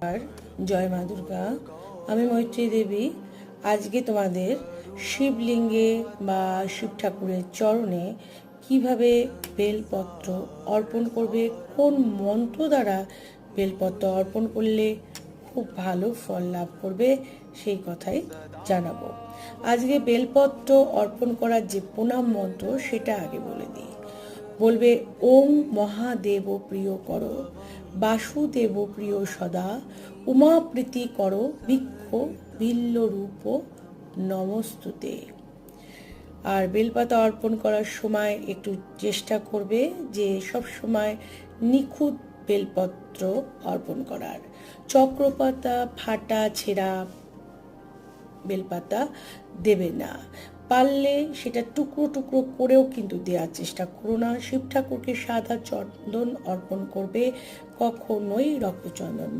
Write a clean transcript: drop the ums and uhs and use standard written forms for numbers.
আর জয় মা দুর্গা। আমি মৈত্রী দেবী। আজকে তোমাদের শিবলিঙ্গে বা শিব ঠাকুরের চরণে কিভাবে বেলপত্র অর্পণ করবে, কোন মন্ত্র দ্বারা বেলপত্র অর্পণ করলে খুব ভালো ফল লাভ করবে, সেই কথাই জানাবো। আজকে বেলপত্র অর্পণ করার যে প্রণাম মন্ত্র সেটা আগে বলে দিই। বলবে ওম মহাদেব প্রিয় করো, বাসুদেব প্রিয় সদা, উমা প্রীতি করো বৃক্ষ বিল্ল রূপ নমস্তুতে। আর বেলপাতা অর্পণ করার সময় একটু চেষ্টা করবে যে সব সময় নিখুঁত বেলপত্র অর্পণ করার। চক্রপাতা ফাটা ছেঁড়া বেলপাতা দেবে না, পারলে সেটা টুকরো টুকরো করেও কিন্তু দেওয়ার চেষ্টা করো না। শিব ঠাকুরকে সাদা চন্দন অর্পণ করবে, কখনোই রক্তচন্দন।